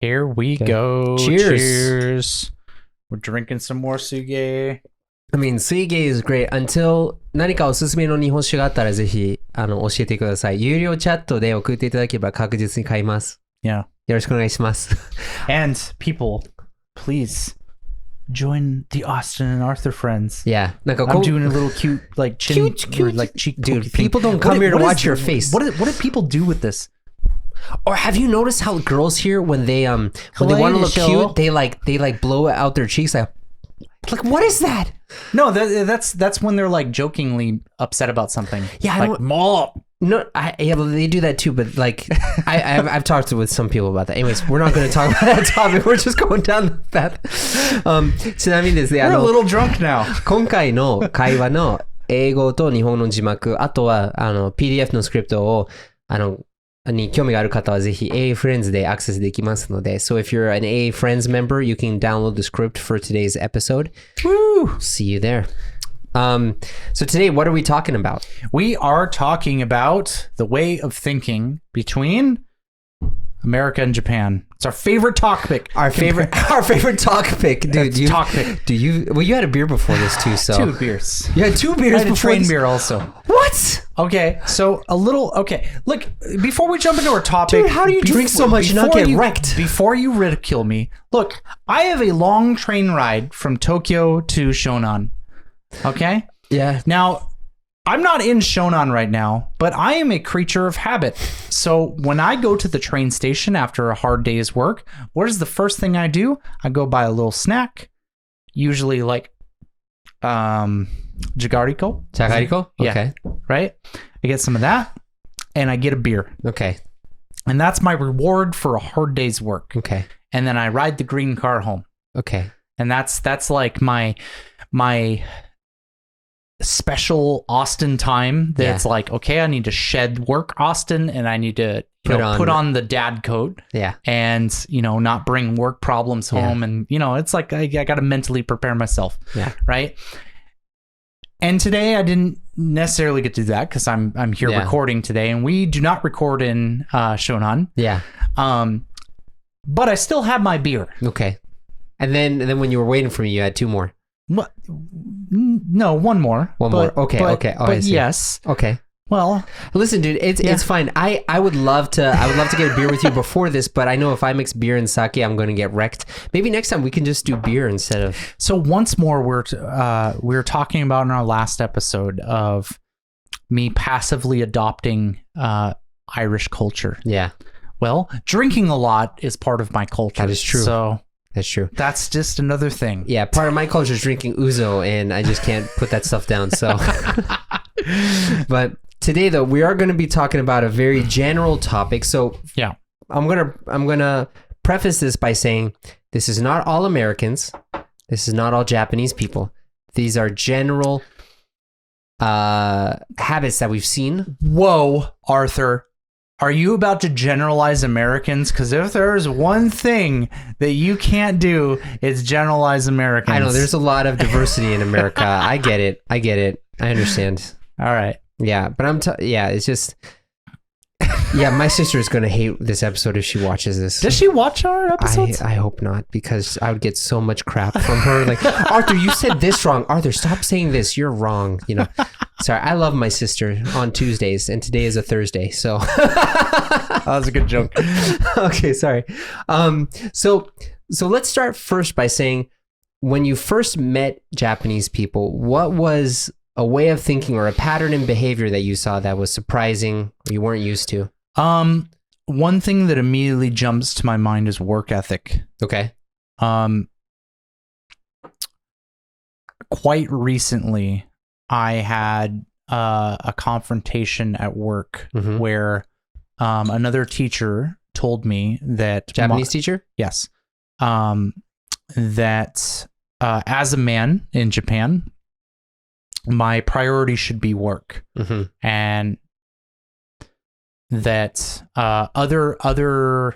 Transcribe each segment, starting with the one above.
Here we go. Cheers. We're drinking some more suge. I mean, suge is great until 何かおすすめの日本酒があったらぜひ教えてください。有料チャットで送っていただければ確実に買います。Yeah. よろしくお願いします。And people, please join the Austin and Arthur friends. Yeah. I'm doing a little cute like chin or like cheek. Dude, people don't come here to watch your face. What do people do with this? Or have you noticed how girls here when they want to look cute, they like blow out their cheeks like what is that? No, that's when they're like jokingly upset about something. Yeah, like mom. No, they do that too. But like, I've talked with some people about that. Anyways, we're not going to talk about that topic. We're just going down the path. ちなみにですね、We're a little drunk now. 今回の会話の英語と日本の字幕、あとはPDF のスクリプトをに興味がある方はぜひ AA Friends でアクセスできますので So if you're an AA Friends member, you can download the script for today's episode. Woo! See you there. So today, what are we talking about? We are talking about the way of thinking between America and Japan. It's our favorite topic. Our favorite topic, dude. You had a beer before this too, so 2 beers. You had 2 beers. I had a train beer also. What? Okay, so look, before we jump into our topic, dude, how do you drink so much and not get wrecked? Before you ridicule me, look, I have a long train ride from Tokyo to Shonan. Okay? Yeah. Now, I'm not in Shonan right now, but I am a creature of habit. So when I go to the train station after a hard day's work, what is the first thing I do? I go buy a little snack, usually like Jagariko. Jagariko? Yeah, okay. Right? I get some of that, and I get a beer. Okay. And that's my reward for a hard day's work. Okay. And then I ride the green car home. Okay. And that's like my special Austin time that's like, okay, I need to shed work Austin and I need to put on the dad coat. Yeah. And, not bring work problems home. And, it's like I got to mentally prepare myself. Yeah. Right. And today I didn't necessarily get to do that because I'm here recording today, and we do not record in Shonan. Yeah. But I still have my beer. Okay. And then when you were waiting for me, you had 2 more. What? No, 1 more. One more. Okay. Okay. Oh, but yes. Okay. Well, listen, dude, it's fine. I would love to get a beer with you before this, but I know if I mix beer and sake, I'm going to get wrecked. Maybe next time we can just do beer instead of. So once more, we're talking about in our last episode of me passively adopting Irish culture. Yeah. Well, drinking a lot is part of my culture. That is true. So that's true. That's just another thing. Yeah, part of my culture is drinking ouzo, and I just can't put that stuff down. So, but today though, we are going to be talking about a very general topic. So yeah, I'm gonna preface this by saying this is not all Americans. This is not all Japanese people. These are general habits that we've seen. Whoa, Arthur. Are you about to generalize Americans? Because if there's one thing that you can't do, it's generalize Americans. I know, there's a lot of diversity in America. I get it. I understand. All right. Yeah, but it's just... Yeah, my sister is going to hate this episode if she watches this. Does she watch our episodes? I hope not, because I would get so much crap from her. Like, Arthur, you said this wrong. Arthur, stop saying this. You're wrong. Sorry, I love my sister on Tuesdays, and today is a Thursday, so... That was a good joke. Okay, sorry. So let's start first by saying, when you first met Japanese people, what was a way of thinking or a pattern in behavior that you saw that was surprising or you weren't used to? One thing that immediately jumps to my mind is work ethic. Okay. Quite recently, I had a confrontation at work where another teacher told me that... Japanese teacher? Yes. That as a man in Japan, my priority should be work. And that other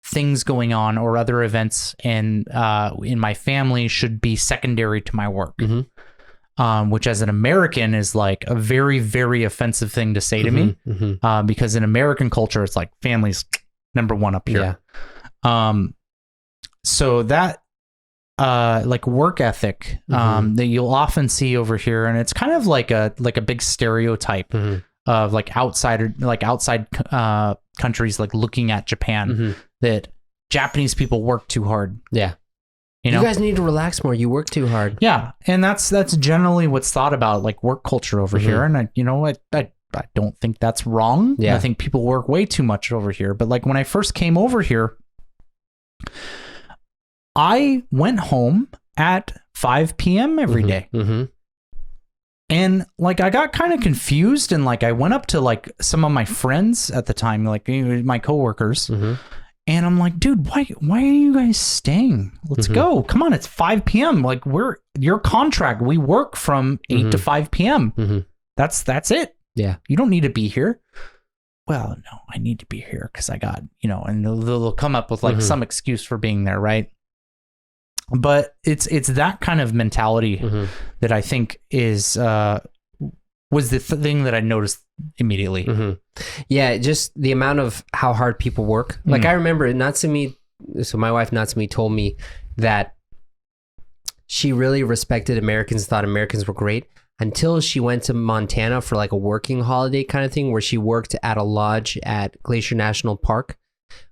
things going on or other events in my family should be secondary to my work. Which as an American is like a very, very offensive thing to say to me. Because in American culture, it's like family's number one up here. So that like work ethic that you'll often see over here, and it's kind of like a big stereotype of like outside countries like looking at Japan, that Japanese people work too hard. Yeah. You know? You guys need to relax more. You work too hard. Yeah. And that's generally what's thought about, like work culture over here. And I don't think that's wrong. Yeah. I think people work way too much over here. But like when I first came over here, I went home at 5 p.m. every day. And like I got kind of confused, and like I went up to like some of my friends at the time, like my coworkers, and I'm like, dude, why are you guys staying? Let's go. Come on, it's 5 p.m. Like your contract, we work from 8 to 5 p.m. That's it. Yeah. You don't need to be here. Well, no, I need to be here because I got, and they'll come up with like some excuse for being there, right? But it's that kind of mentality that I think was the thing that I noticed immediately. Yeah, just the amount of how hard people work. Like I remember Natsumi, so my wife Natsumi told me that she really respected Americans, thought Americans were great, until she went to Montana for like a working holiday kind of thing, where she worked at a lodge at Glacier National Park,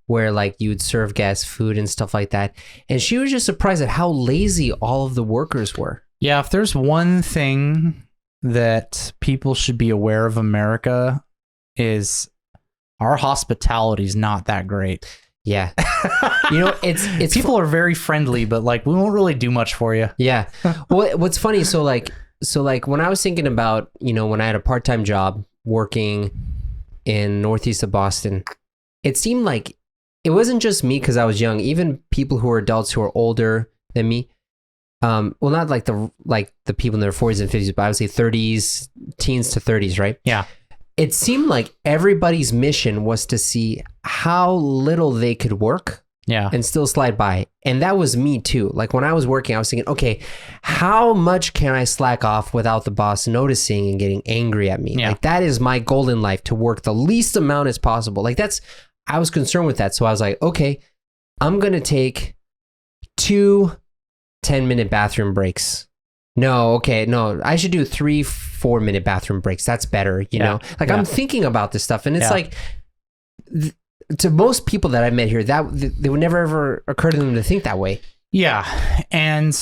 where like you would serve guests food and stuff like that. And she was just surprised at how lazy all of the workers were. Yeah, if there's one thing that people should be aware of America, is our hospitality is not that great. Yeah. It's people are very friendly, but like we won't really do much for you. Yeah. Well, what's funny, so like when I was thinking about, when I had a part-time job working in northeast of Boston, it seemed like it wasn't just me because I was young. Even people who are adults who are older than me, well, not like the people in their 40s and 50s, but I would say 30s, teens to 30s, right? Yeah. It seemed like everybody's mission was to see how little they could work and still slide by. And that was me too. Like when I was working, I was thinking, okay, how much can I slack off without the boss noticing and getting angry at me? Yeah. Like that is my goal in life, to work the least amount as possible. Like I was concerned with that. So I was like, okay, I'm going to take 2 10-minute bathroom breaks. No, I should do 3 4-minute bathroom breaks. That's better, you know? Like I'm thinking about this stuff, and it's like, to most people that I met here, that they would never ever occur to them to think that way. Yeah. And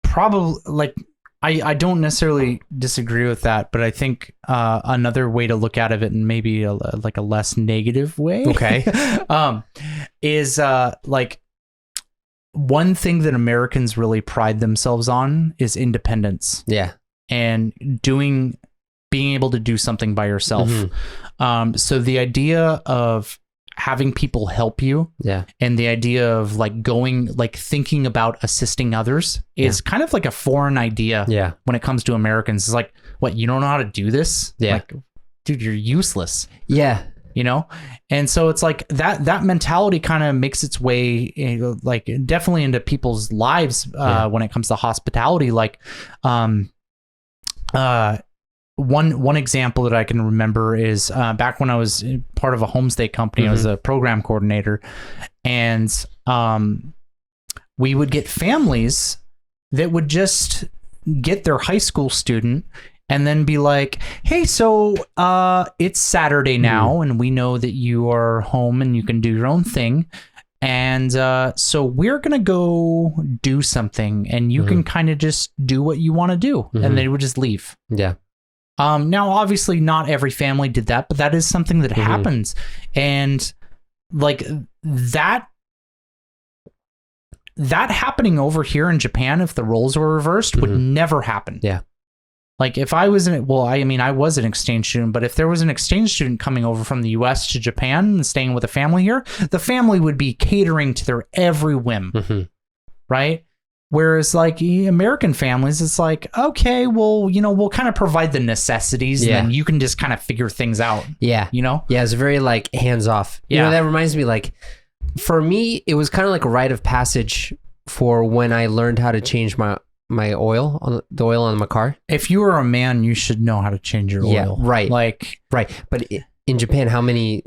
probably like, I don't necessarily disagree with that, but I think another way to look at it, and maybe a less negative way, is like one thing that Americans really pride themselves on is independence. Yeah, and being able to do something by yourself. So the idea of having people help you, and the idea of like thinking about assisting others is kind of like a foreign idea when it comes to Americans. It's like, what, you don't know how to do this? Like, dude, you're useless. And so it's like that mentality kind of makes its way like definitely into people's lives when it comes to hospitality. Like one example that I can remember is back when I was part of a homestay company. I was a program coordinator, and we would get families that would just get their high school student and then be like, hey, so it's Saturday now, and we know that you are home and you can do your own thing. And so we're going to go do something, and you can kind of just do what you want to do. And they would just leave. Yeah. Now, obviously, not every family did that, but that is something that happens. And like that happening over here in Japan, if the roles were reversed, would never happen. Yeah. Like if I was I was an exchange student, but if there was an exchange student coming over from the US to Japan and staying with a family here, the family would be catering to their every whim. Right? Whereas like American families, it's like, okay, well, we'll kind of provide the necessities and then you can just kind of figure things out. Yeah. Yeah, it's very like hands off. Yeah. That reminds me, like for me, it was kind of like a rite of passage for when I learned how to change the oil on my car. If you are a man, you should know how to change your oil. Right. Like, right. But in Japan, how many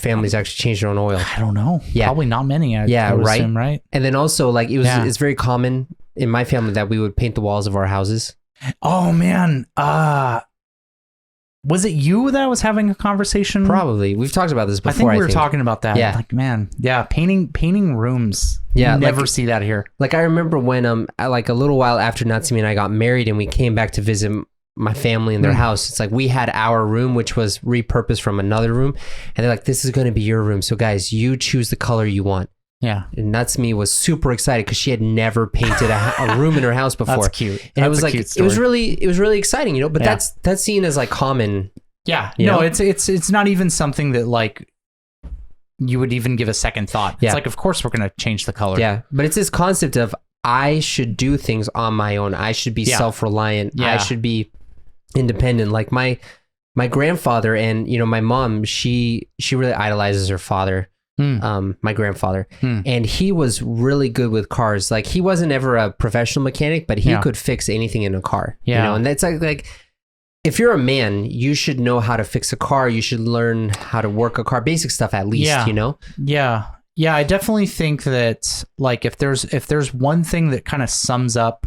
families actually change their own oil. I don't know. Yeah. Probably not many. I would right. assume, right? And then also like it's very common in my family that we would paint the walls of our houses. Oh man. Was it you that was having a conversation? Probably. We've talked about this before. I think we were talking about that. Yeah. Like, man, yeah, painting rooms. Yeah, You never see that here. Like I remember when like a little while after Natsumi and I got married and we came back to visit my family in their house. It's like we had our room, which was repurposed from another room, and they're like, "This is going to be your room. So guys, you choose the color you want." Yeah. And Natsumi was super excited because she had never painted a room in her house before. That's cute. And That's it was a like cute story. it was really exciting, you know. But that's seen as like common. Yeah. You No, know? it's not even something that like you would even give a second thought. It's Yeah. like, of course we're gonna change the color. Yeah, but it's this concept of I should do things on my own. I should be self-reliant. Yeah. I should be independent. Like my grandfather and my mom, she really idolizes her father. My grandfather, and he was really good with cars. Like he wasn't ever a professional mechanic, but he could fix anything in a car. Yeah. And that's like if you're a man, you should know how to fix a car. You should learn how to work a car, basic stuff at least. Yeah. Yeah, I definitely think that like if there's one thing that kind of sums up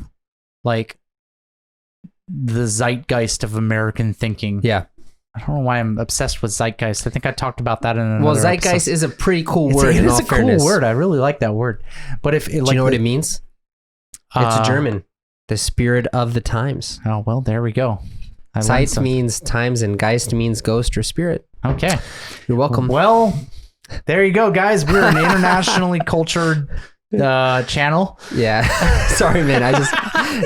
like the zeitgeist of American thinking. Yeah. I don't know why I'm obsessed with zeitgeist. I think I talked about that in another Well, zeitgeist episode. is a pretty cool word. It in is all a fairness. cool word. I really like that word. But if it, Do you know what it means? It's German. The spirit of the times. Oh well, there we go. Zeit means times, and Geist means ghost or spirit. Okay, you're welcome. Well, there you go, guys. We're an internationally cultured channel. Yeah. Sorry, man.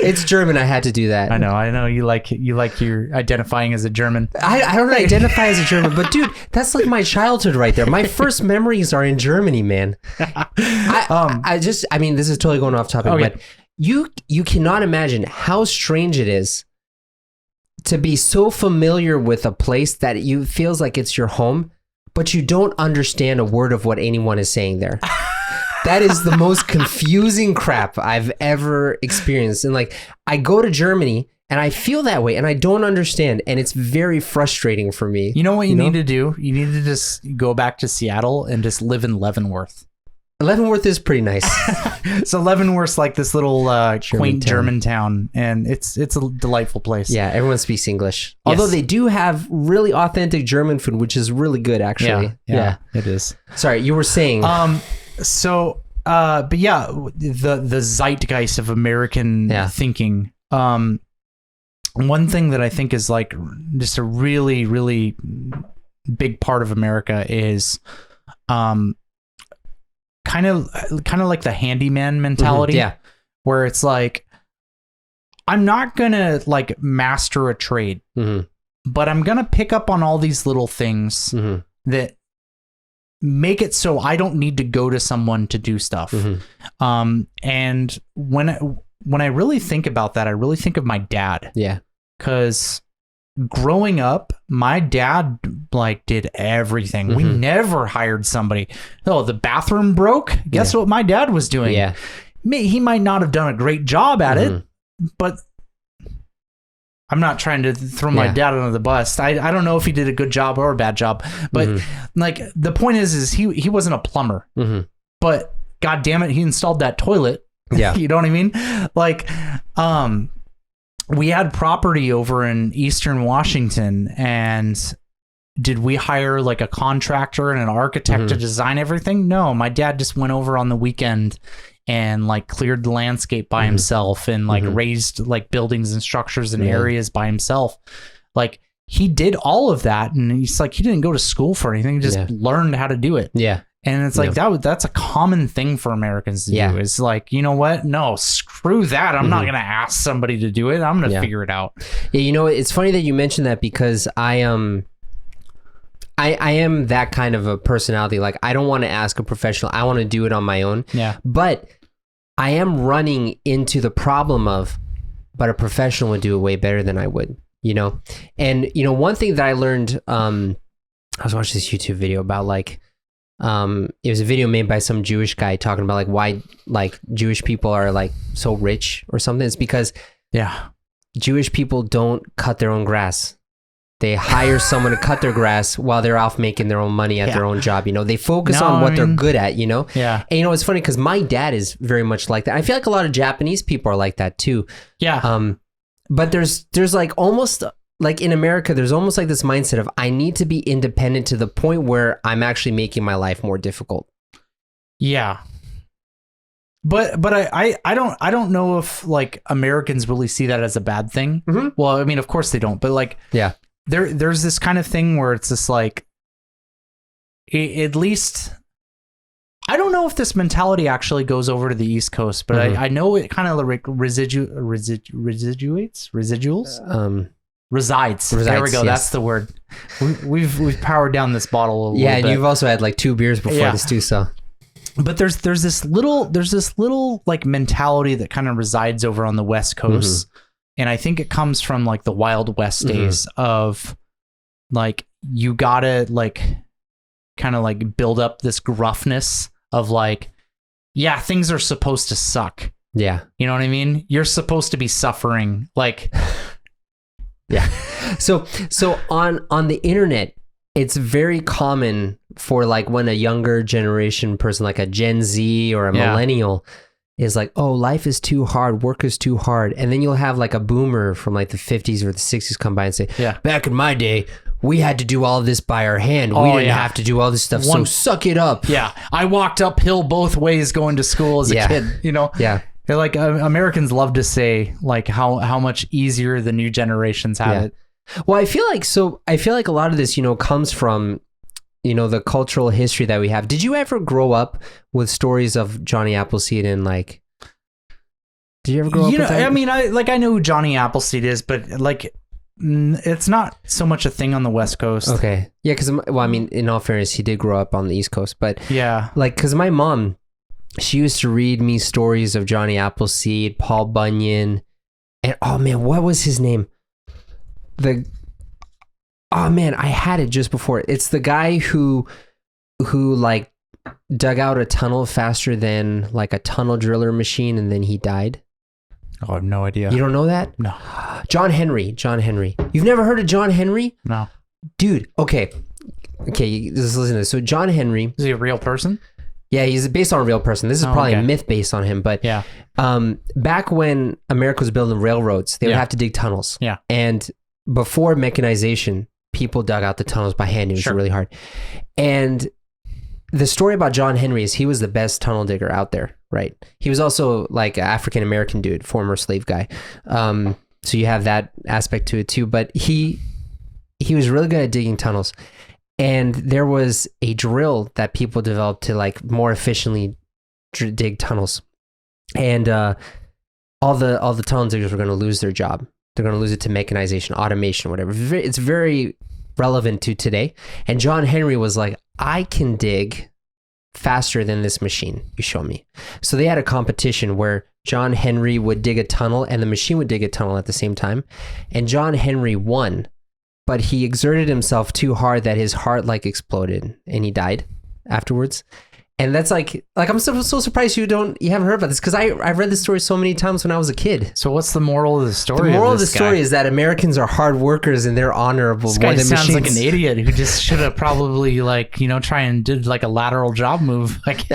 It's German. I had to do that. I know. You like you're identifying as a German. I don't identify as a German, but dude, that's like my childhood right there. My first memories are in Germany, man. I mean, this is totally going off topic, but you cannot imagine how strange it is to be so familiar with a place that you feels like it's your home, but you don't understand a word of what anyone is saying there. That is the most confusing crap I've ever experienced. And like, I go to Germany and I feel that way and I don't understand. And it's very frustrating for me. You know what you need to do? You need to just go back to Seattle and just live in Leavenworth. Leavenworth is pretty nice. So Leavenworth's like this little quaint German town, and it's a delightful place. Yeah, everyone speaks English. Although they do have really authentic German food, which is really good, actually. Yeah, it is. Sorry, you were saying. But yeah, the zeitgeist of American thinking. One thing that I think is like just a really, really big part of America is, kind of like the handyman mentality, where it's like, I'm not gonna like master a trade, but I'm gonna pick up on all these little things that make it so I don't need to go to someone to do stuff. And when I really think about that, I really think of my dad. Yeah, because growing up, my dad like did everything. We never hired somebody. Oh, the bathroom broke. Guess what my dad was doing? Yeah, he might not have done a great job at it, but I'm not trying to throw my dad under the bus. I don't know if he did a good job or a bad job, but like the point is he wasn't a plumber, but God damn it, he installed that toilet. Yeah, you know what I mean? Like, we had property over in Eastern Washington, and did we hire like a contractor and an architect to design everything? No, my dad just went over on the weekend and like cleared the landscape by himself and like raised like buildings and structures and areas by himself. Like he did all of that, and he's like, he didn't go to school for anything, he just learned how to do it. Yeah. And it's like that's a common thing for Americans to do. It's like, you know what? No, screw that. I'm not going to ask somebody to do it. I'm going to figure it out. Yeah, you know, it's funny that you mentioned that because I am that kind of a personality. Like, I don't want to ask a professional. I want to do it on my own. Yeah. But I am running into the problem of, but a professional would do it way better than I would, you know? And, you know, one thing that I learned, I was watching this YouTube video about like, it was a video made by some Jewish guy talking about like why like Jewish people are like so rich or something. It's because Jewish people don't cut their own grass. They hire someone to cut their grass while they're off making their own money at their own job. They focus on what they're good at, Yeah. And it's funny because my dad is very much like that. I feel like a lot of Japanese people are like that too. Yeah. But there's like almost like in America, there's almost like this mindset of I need to be independent to the point where I'm actually making my life more difficult. Yeah. But I don't know if like Americans really see that as a bad thing. Mm-hmm. Well, I mean, of course they don't, but like, there's this kind of thing where it's just like, at least, I don't know if this mentality actually goes over to the East Coast, but I know it kind of like resides. There we go. Yes. That's the word. We've powered down this bottle a little bit. Yeah, and you've also had like 2 beers before this too, so. But there's this little like mentality that kind of resides over on the West Coast. And I think it comes from like the Wild West days of like, you gotta like kind of like build up this gruffness of like, yeah, things are supposed to suck. Yeah. You know what I mean? You're supposed to be suffering. Like, yeah. So on the internet, it's very common for like when a younger generation person, like a Gen Z or a millennial, is like, oh, life is too hard, work is too hard. And then you'll have like a boomer from like the 50s or the 60s come by and say, back in my day, we had to do all this by our hand. We didn't have to do all this stuff. So suck it up. Yeah. I walked uphill both ways going to school as a kid, Yeah. They're like, Americans love to say like how much easier the new generations have it. Well, I feel like a lot of this, comes from, the cultural history that we have. Did you ever grow up with stories of Johnny Appleseed and like, did you ever grow up with that? I mean, I know who Johnny Appleseed is, but like, it's not so much a thing on the West Coast. Okay. Yeah. Cause I mean, in all fairness, he did grow up on the East Coast, but like, cause my mom, she used to read me stories of Johnny Appleseed, Paul Bunyan, and oh man, what was his name? I had it just before. It's the guy who like dug out a tunnel faster than like a tunnel driller machine and then he died. Oh, I have no idea. You don't know that? No. John Henry. You've never heard of John Henry? No. Dude, okay, just listen to this. So John Henry. Is he a real person? Yeah, he's based on a real person. This is probably a myth based on him, but back when America was building railroads, they would have to dig tunnels. Yeah. And before mechanization, people dug out the tunnels by hand. It was really hard. And the story about John Henry is he was the best tunnel digger out there, right? He was also like an African-American dude, former slave guy. So you have that aspect to it too. But he was really good at digging tunnels. And there was a drill that people developed to like more efficiently dig tunnels. And all the tunnel diggers were going to lose their job. They're going to lose it to mechanization, automation, whatever. It's very relevant to today. And John Henry was like, I can dig faster than this machine. You show me. So they had a competition where John Henry would dig a tunnel and the machine would dig a tunnel at the same time. And John Henry won, but he exerted himself too hard that his heart like exploded and he died afterwards. And that's like I'm so surprised you haven't heard about this because I've read this story so many times when I was a kid. So what's the moral of the story? The moral of the story is that Americans are hard workers and they're honorable. This guy sounds like an idiot who just should have probably like, try and did like a lateral job move. Like,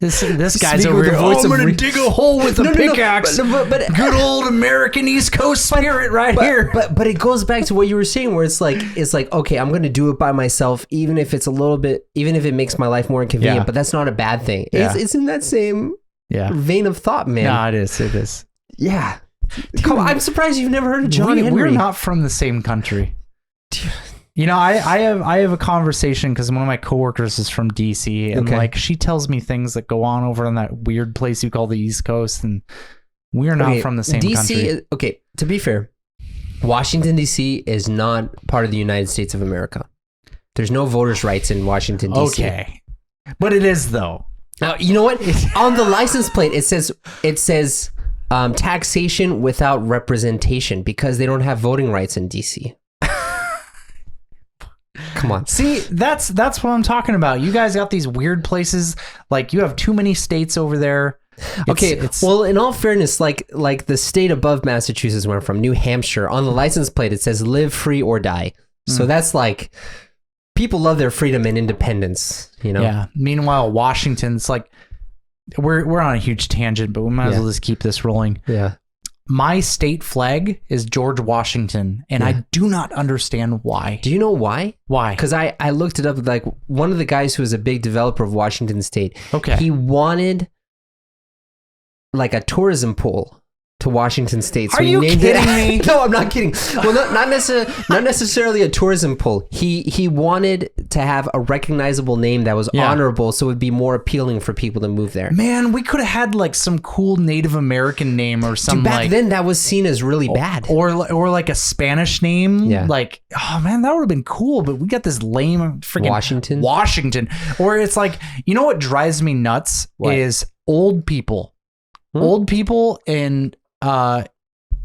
this guy's over here. I'm going to dig a hole with a pickaxe. But good old American East Coast spirit here. But it goes back to what you were saying, where it's like okay, I'm going to do it by myself, even if it's even if it makes my life more inconvenient. But that's not a bad thing. Yeah. It's in that same vein of thought, man. No, it is. Yeah. Dude, come on, I'm surprised you've never heard of John Henry. We're not from the same country. Dude. I have a conversation because one of my coworkers is from DC and like she tells me things that go on over in that weird place you call the East Coast, and we're not from the same country. Okay, to be fair, Washington DC is not part of the United States of America. There's no voters' rights in Washington DC. Okay, but it is though. Now you know what? On the license plate it says taxation without representation because they don't have voting rights in DC. Come on. See, that's what I'm talking about. You guys got these weird places. Like you have too many states over there. Well, in all fairness, like the state above Massachusetts where I'm from, New Hampshire, on the license plate it says "Live free or die." So that's like people love their freedom and independence, you know. Yeah. Meanwhile, Washington's like we're on a huge tangent, but we might as well just keep this rolling. Yeah. My state flag is George Washington, and I do not understand why. Do you know why? Why? Because I looked it up. Like one of the guys who was a big developer of Washington State. Okay. He wanted like a tourism pool to Washington State. So Are you kidding me? No, I'm not kidding. Well, not necessarily a tourism pool. He wanted to have a recognizable name that was honorable, so it would be more appealing for people to move there. Man, we could have had like some cool Native American name or something. Back then, that was seen as really bad. Or like a Spanish name. Yeah. Like, oh man, that would have been cool. But we got this lame freaking Washington. Or it's like, you know what drives me nuts is old people. Old people in the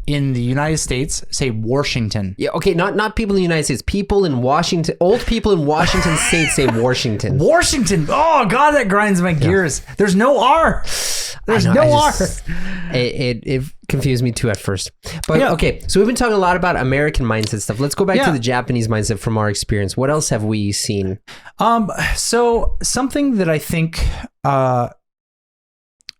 United States say Washington. Yeah, okay, not people in the United States. People in Washington, old people in Washington State say Washington. Washington. Oh God, that grinds my gears. There's no R. There's no R. It confused me too at first. But okay, so we've been talking a lot about American mindset stuff. Let's go back to the Japanese mindset from our experience. What else have we seen? So something that I think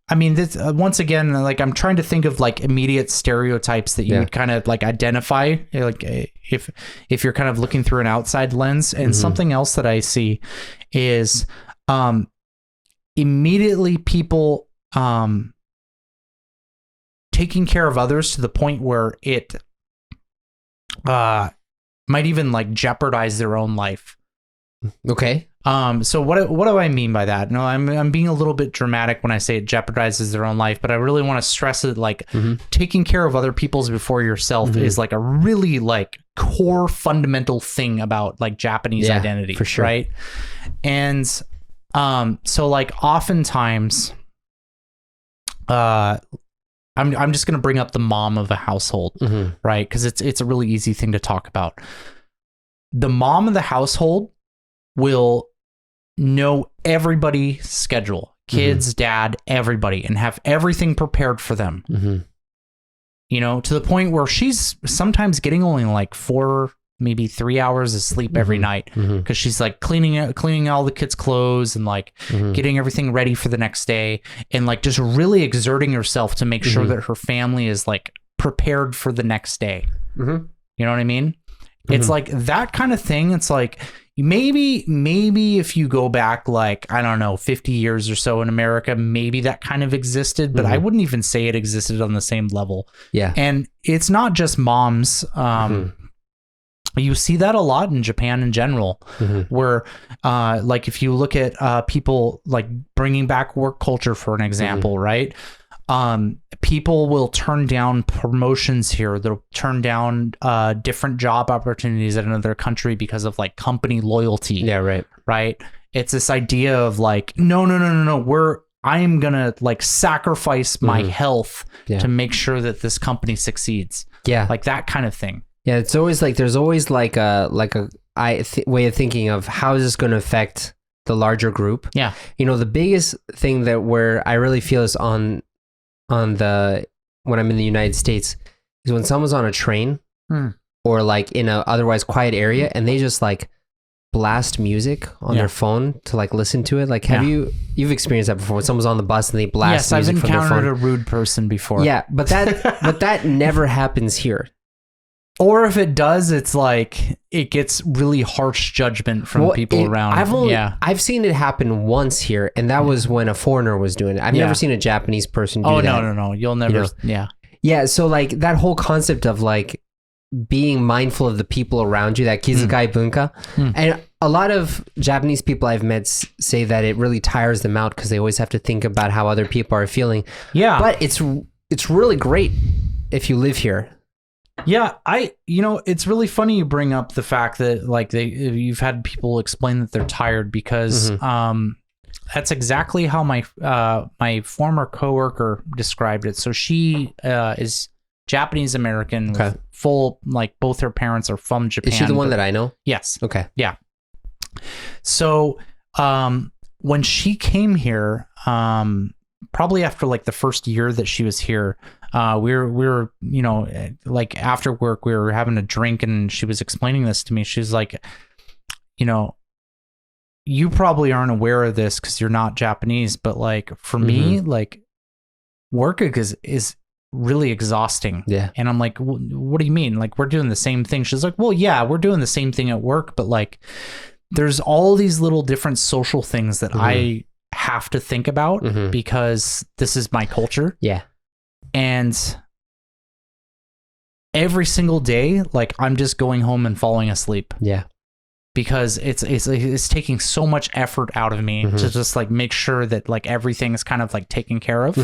I mean, this, once again, like I'm trying to think of like immediate stereotypes that you would kind of like identify, like if you're kind of looking through an outside lens. And something else that I see is immediately people taking care of others to the point where it might even like jeopardize their own life. Okay. So what do I mean by that? No, I'm being a little bit dramatic when I say it jeopardizes their own life, but I really want to stress it. Like taking care of other people's before yourself is like a really like core fundamental thing about like Japanese identity, for sure. Right? And so like oftentimes, I'm just gonna bring up the mom of a household, right? Because it's a really easy thing to talk about. The mom of the household will know everybody's schedule, kids, dad, everybody, and have everything prepared for them. You know, to the point where she's sometimes getting only like 4, maybe 3 hours of sleep every night because she's like cleaning all the kids' clothes and like getting everything ready for the next day and like just really exerting herself to make sure that her family is like prepared for the next day. You know what I mean? It's like that kind of thing. It's like maybe if you go back like, I don't know, 50 years or so in America, maybe that kind of existed, but I wouldn't even say it existed on the same level. Yeah. And it's not just moms. You see that a lot in Japan in general, where like if you look at people like bringing back work culture, for an example, right? People will turn down promotions here. They'll turn down different job opportunities in another country because of like company loyalty. Yeah, right. Right. It's this idea of like, no. I am gonna like sacrifice my health to make sure that this company succeeds. Yeah, like that kind of thing. Yeah, it's always like there's always like a way of thinking of how is this going to affect the larger group. Yeah, you know, the biggest thing that where I really feel is on the when I'm in the United States is when someone's on a train or like in a otherwise quiet area and they just like blast music on their phone to like listen to it. Like you've experienced that before when someone's on the bus and they blast music from their phone. Yes, I've encountered a rude person before. Yeah, but that never happens here. Or if it does, it's like it gets really harsh judgment from people around. I've seen it happen once here, and that was when a foreigner was doing it. I've never seen a Japanese person do that. Oh, no. You'll never, Yeah, so like that whole concept of like being mindful of the people around you, that kizukai bunka. And a lot of Japanese people I've met say that it really tires them out because they always have to think about how other people are feeling. Yeah. But it's really great if you live here. Yeah, it's really funny you bring up the fact that like you've had people explain that they're tired because that's exactly how my former coworker described it. So she is Japanese American, with full like both her parents are from Japan. Is she the one that I know? Yes. Okay. Yeah. So when she came here, probably after like the first year that she was here, we were, you know, like after work, we were having a drink and she was explaining this to me. She's like, you know, you probably aren't aware of this because you're not Japanese, but like for me, like work is really exhausting. Yeah. And I'm like, what do you mean? Like, we're doing the same thing. She's like, well, yeah, we're doing the same thing at work, but like, there's all these little different social things that I have to think about because this is my culture. Yeah. And every single day, like, I'm just going home and falling asleep. Yeah. Because it's taking so much effort out of me to just like make sure that like everything's kind of like taken care of.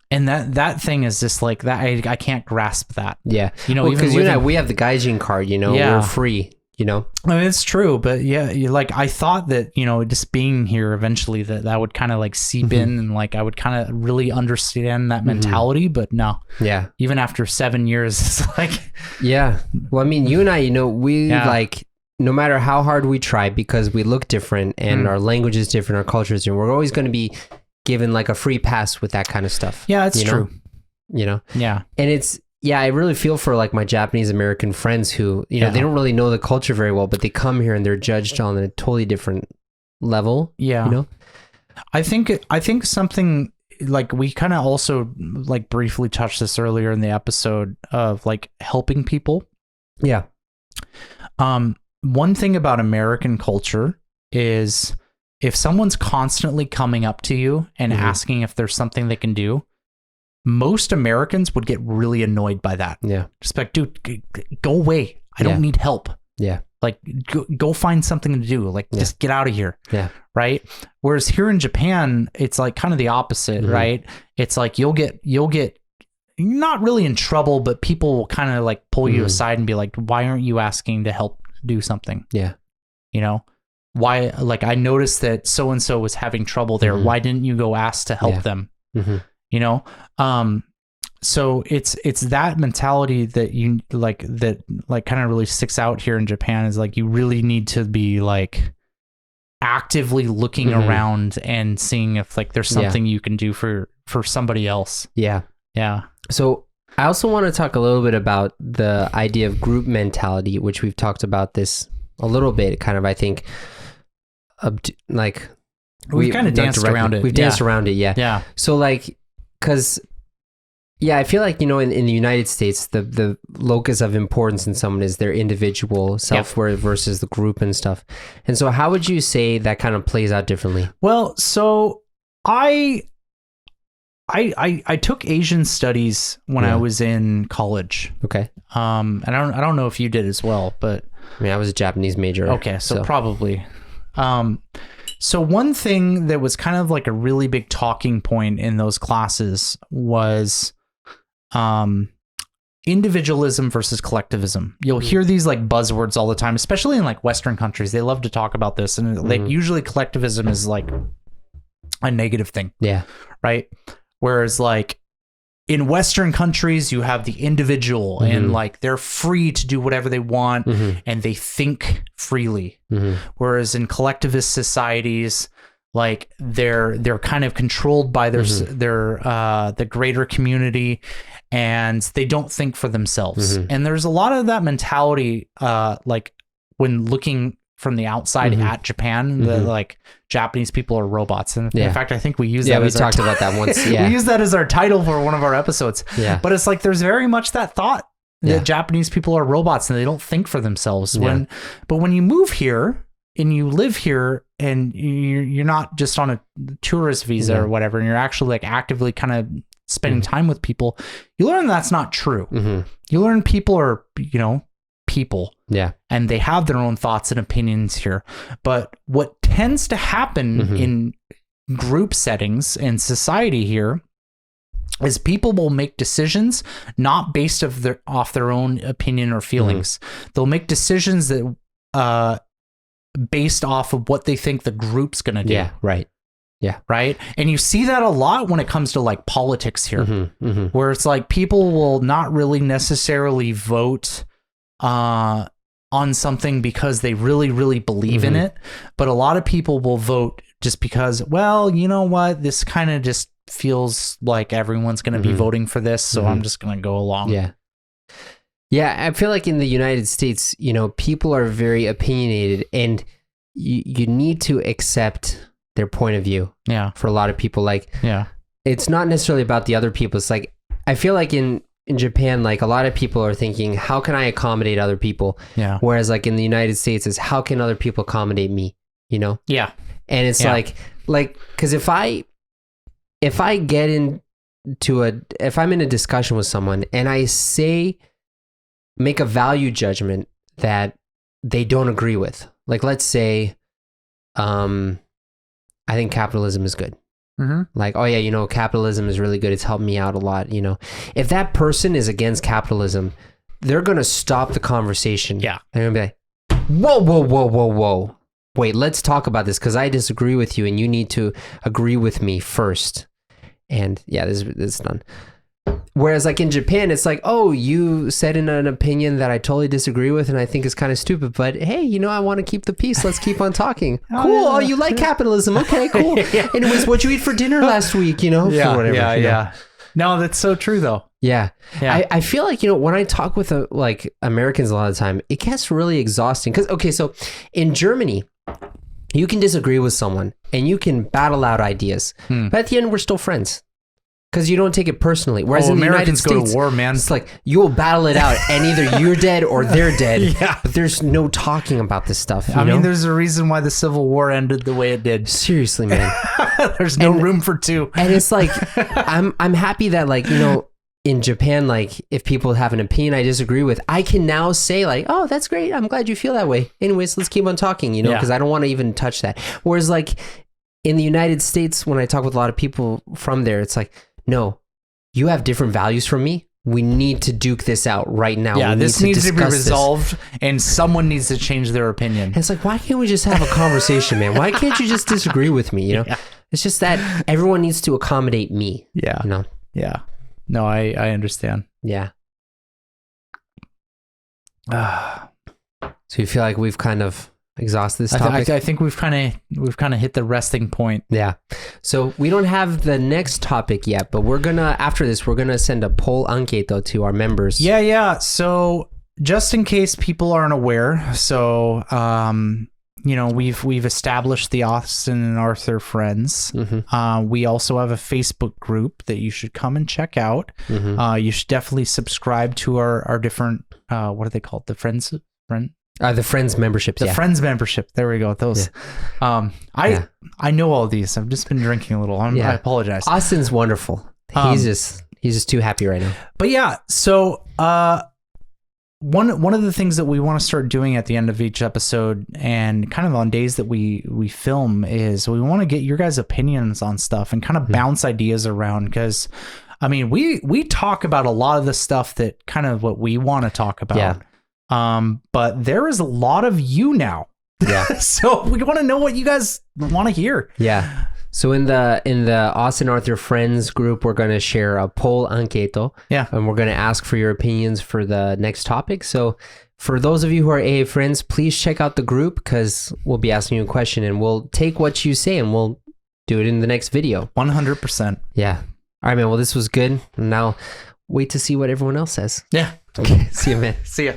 And that thing is just like that. I can't grasp that. Yeah. You know, because you and I, we have the gaijin card, you know, we're free, you know. I mean, it's true, but yeah, like I thought that, you know, just being here eventually that would kind of like seep in and like I would kind of really understand that mentality, but no. Yeah. Even after 7 years, it's like. Yeah. Well, I mean, you and I, you know, we like, no matter how hard we try, because we look different and our language is different, our culture is different, we're always going to be given like a free pass with that kind of stuff. Yeah, it's true. You know? Yeah. And it's, yeah, I really feel for like my Japanese American friends who, you know, they don't really know the culture very well, but they come here and they're judged on a totally different level. Yeah. You know? I think something like we kind of also like briefly touched this earlier in the episode of like helping people. Yeah. One thing about American culture is if someone's constantly coming up to you and asking if there's something they can do, most Americans would get really annoyed by that. Yeah. Just like, dude, go away. I don't need help. Yeah. Like, go find something to do. Like, just get out of here. Yeah. Right. Whereas here in Japan, it's like kind of the opposite, right? It's like you'll get not really in trouble, but people will kind of like pull you aside and be like, why aren't you asking to help do something? Yeah. You know? Why, like, I noticed that so-and-so was having trouble there. Why didn't you go ask to help them? You know? So it's that mentality that you like, that like kind of really sticks out here in Japan is like, you really need to be like actively looking around and seeing if like there's something you can do for somebody else. Yeah. Yeah. So I also want to talk a little bit about the idea of group mentality, which we've talked about this a little bit, kind of, I think, like we've kind of danced around it. We've danced around it. Yeah. Yeah. So like, cause I feel like, you know, in the United States, the locus of importance in someone is their individual self-worth versus the group and stuff. And so how would you say that kind of plays out differently? Well, so I took Asian studies when I was in college. Okay. And I don't know if you did as well, but I mean, I was a Japanese major. Okay, so probably. So one thing that was kind of like a really big talking point in those classes was individualism versus collectivism. You'll hear these like buzzwords all the time, especially in like Western countries. They love to talk about this, and like usually collectivism is like a negative thing. Yeah. Right. Whereas like in Western countries, you have the individual and like they're free to do whatever they want and they think freely. Whereas in collectivist societies, like they're kind of controlled by their the greater community and they don't think for themselves. And there's a lot of that mentality, like when looking from the outside at Japan, that like Japanese people are robots. And in fact, I think we use that. Yeah, we talked about that once. Yeah. We use that as our title for one of our episodes. Yeah. But it's like, there's very much that thought that Japanese people are robots and they don't think for themselves. But when you move here and you live here and you're not just on a tourist visa or whatever, and you're actually like actively kind of spending time with people, you learn that's not true. You learn people are, you know, people. Yeah. And they have their own thoughts and opinions here. But what tends to happen in group settings and society here is people will make decisions not based off their own opinion or feelings. They'll make decisions that based off of what they think the group's going to do. Yeah, right. Yeah. Right. And you see that a lot when it comes to like politics here, where it's like people will not really necessarily vote on something because they really, really believe in it. But a lot of people will vote just because, well, you know what, this kind of just feels like everyone's going to be voting for this, so I'm just going to go along. Yeah, I feel like in the United States, you know, people are very opinionated, and you need to accept their point of view. Yeah. For a lot of people, like, it's not necessarily about the other people. It's like, I feel like in Japan, like, a lot of people are thinking, how can I accommodate other people? Yeah. Whereas like in the United States, is how can other people accommodate me? You know? Yeah. And it's like, because if I'm in a discussion with someone and I make a value judgment that they don't agree with, like, let's say, I think capitalism is good. Like, oh yeah, you know, capitalism is really good. It's helped me out a lot. You know, if that person is against capitalism, they're going to stop the conversation. Yeah. They're going to be like, whoa. Wait, let's talk about this because I disagree with you and you need to agree with me first. And yeah, this is done. Whereas like in Japan, it's like, oh, you said in an opinion that I totally disagree with and I think is kind of stupid, but hey, you know, I want to keep the peace. Let's keep on talking. Cool. Oh, you like capitalism. Okay, cool. Anyways, what'd you eat for dinner last week? You know? Yeah. No, that's so true though. Yeah. I feel like, you know, when I talk with like Americans a lot of the time, it gets really exhausting. Because, okay, so in Germany, you can disagree with someone and you can battle out ideas. But at the end, we're still friends. Because you don't take it personally. Whereas in the Americans United States, go to war, man. It's like you will battle it out, and either you're dead or they're dead. But there's no talking about this stuff. I mean, there's a reason why the Civil War ended the way it did. Seriously, man. There's no room for two. And it's like I'm happy that, like, you know, in Japan, like, if people have an opinion I disagree with, I can now say like, oh, that's great. I'm glad you feel that way. Anyways, let's keep on talking. You know, because I don't want to even touch that. Whereas like in the United States, when I talk with a lot of people from there, it's like, no, you have different values from me. We need to duke this out right now. Yeah, this needs to be resolved, and someone needs to change their opinion. And it's like, why can't we just have a conversation, man? Why can't you just disagree with me? You know, it's just that everyone needs to accommodate me. Yeah. You know? Yeah. No, I understand. Yeah. So you feel like we've kind of exhausted this topic? I think we've kind of hit the resting point. Yeah. So we don't have the next topic yet, but after this, we're gonna send a poll anketo to our members. Yeah. So just in case people aren't aware, so you know, we've established the Austin and Arthur Friends. We also have a Facebook group that you should come and check out. You should definitely subscribe to our different what are they called? The Friends memberships. The Friends membership. There we go. Those. I know all these. I've just been drinking a little. I apologize. Austin's wonderful. He's just too happy right now. But yeah, so one of the things that we want to start doing at the end of each episode, and kind of on days that we film, is we want to get your guys' opinions on stuff and kind of bounce ideas around, because I mean, we talk about a lot of the stuff that kind of what we want to talk about. But there is a lot of you now. So we want to know what you guys want to hear. So in the Austin Arthur Friends group, we're going to share a poll anketo. And we're going to ask for your opinions for the next topic. So for those of you who are AA friends, please check out the group, because we'll be asking you a question and we'll take what you say and we'll do it in the next video. 100%. Yeah. All right, man. Well, this was good. Now wait to see what everyone else says. Yeah. Okay. See you, man. See ya.